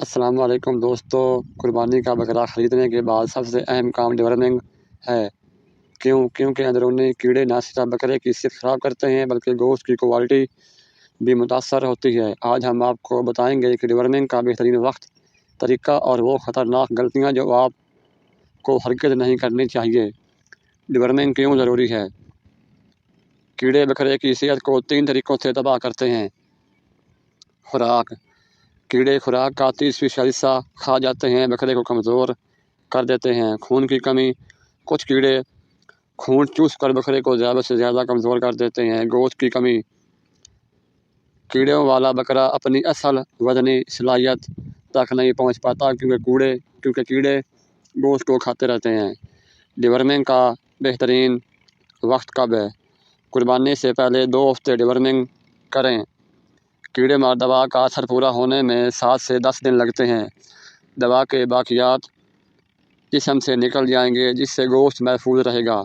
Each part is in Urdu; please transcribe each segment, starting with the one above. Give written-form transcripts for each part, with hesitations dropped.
السلام علیکم دوستو، قربانی کا بکرا خریدنے کے بعد سب سے اہم کام ڈیورمنگ ہے۔ کیونکہ اندرونی کیڑے نہ صرف بکرے کی صحت خراب کرتے ہیں بلکہ گوشت کی کوالٹی بھی متاثر ہوتی ہے۔ آج ہم آپ کو بتائیں گے کہ ڈیورمنگ کا بہترین وقت، طریقہ اور وہ خطرناک غلطیاں جو آپ کو ہرگز نہیں کرنی چاہیے۔ ڈیورمنگ کیوں ضروری ہے؟ کیڑے بکرے کی صحت کو 3 طریقوں سے تباہ کرتے ہیں۔ خوراک: کیڑے خوراک کا 30% حصہ کھا جاتے ہیں، بکرے کو کمزور کر دیتے ہیں۔ خون کی کمی: کچھ کیڑے خون چوس کر بکرے کو زیادہ سے زیادہ کمزور کر دیتے ہیں۔ گوشت کی کمی: کیڑوں والا بکرا اپنی اصل وزنی صلاحیت تک نہیں پہنچ پاتا کیونکہ کیڑے گوشت کو کھاتے رہتے ہیں۔ ڈیورمنگ کا بہترین وقت کب ہے؟ قربانی سے پہلے 2 ہفتے ڈیورمنگ کریں۔ کیڑے مار دوا کا اثر پورا ہونے میں 7 سے 10 دن لگتے ہیں۔ دوا کے باقیات جسم سے نکل جائیں گے جس سے گوشت محفوظ رہے گا۔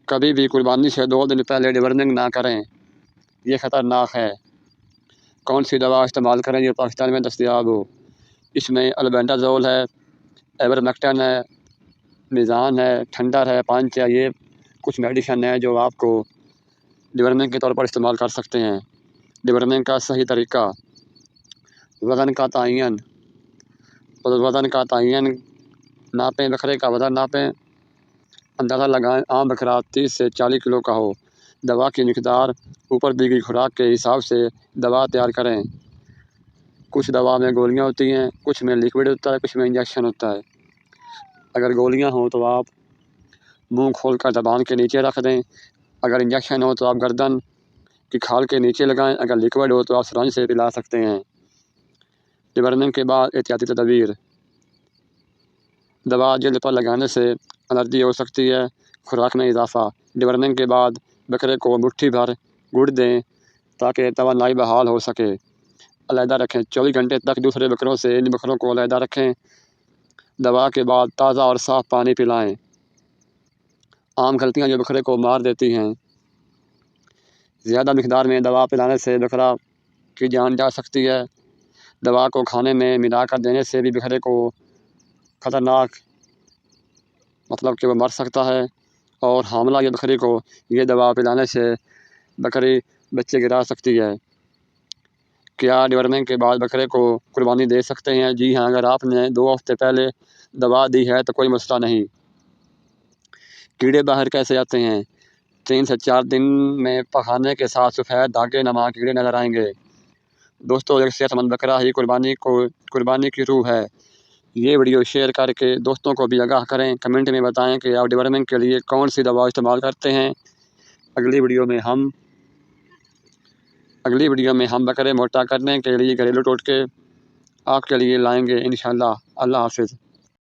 کبھی بھی قربانی سے 2 دن پہلے ڈیورمنگ نہ کریں، یہ خطرناک ہے۔ کون سی دوا استعمال کریں جو پاکستان میں دستیاب ہو؟ اس میں البینڈازول ہے، ایورمیکٹن ہے، میزان ہے، ٹھنڈر ہے، پانچ ہے۔ یہ کچھ میڈیسن ہے جو آپ کو ڈیورمنگ کے طور پر استعمال کر سکتے ہیں۔ ڈیورمنگ کا صحیح طریقہ: وزن کا تعین ناپیں، بکرے کا وزن ناپیں، اندازہ لگائیں۔ عام بکرا 30 سے 40 کلو کا ہو۔ دوا کی مقدار: اوپر دی گئی خوراک کے حساب سے دوا تیار کریں۔ کچھ دوا میں گولیاں ہوتی ہیں، کچھ میں لیکوڈ ہوتا ہے، کچھ میں انجیکشن ہوتا ہے۔ اگر گولیاں ہوں تو آپ منہ کھول کر زبان کے نیچے رکھ دیں۔ اگر انجیکشن ہو تو آپ گردن کی کھال کے نیچے لگائیں۔ اگر لیکوڈ ہو تو آپ سرنج سے پلا سکتے ہیں۔ ڈیورمنگ کے بعد احتیاطی تدابیر: دوا جلد پر لگانے سے الرجی ہو سکتی ہے۔ خوراک میں اضافہ: ڈیورمنگ کے بعد بکرے کو مٹھی بھر گڑ دیں تاکہ توانائی بحال ہو سکے۔ علیحدہ رکھیں: 24 گھنٹے تک دوسرے بکروں سے ان بکروں کو علیحدہ رکھیں۔ دوا کے بعد تازہ اور صاف پانی پلائیں۔ عام غلطیاں جو بکرے کو مار دیتی ہیں: زیادہ مقدار میں دوا پلانے سے بکرا کی جان جا سکتی ہے۔ دوا کو کھانے میں ملا کر دینے سے بھی بکرے کو خطرناک کہ وہ مر سکتا ہے۔ اور حاملہ یا بکری کو یہ دوا پلانے سے بکری بچے گرا سکتی ہے۔ کیا ڈیورمنگ کے بعد بکرے کو قربانی دے سکتے ہیں؟ جی ہاں، اگر آپ نے 2 ہفتے پہلے دوا دی ہے تو کوئی مسئلہ نہیں۔ کیڑے باہر کیسے آتے ہیں؟ 3 سے 4 دن میں پکانے کے ساتھ سفید دھاگے نما کیڑے نظر آئیں گے۔ دوستو، ایک صحت مند بکرا ہی قربانی کی روح ہے۔ یہ ویڈیو شیئر کر کے دوستوں کو بھی آگاہ کریں۔ کمنٹ میں بتائیں کہ آپ ڈیورمنگ کے لیے کون سی دوا استعمال کرتے ہیں۔ اگلی ویڈیو میں ہم بکرے موٹا کرنے کے لیے گھریلو ٹوٹکے آپ کے لیے لائیں گے انشاءاللہ۔ اللہ حافظ۔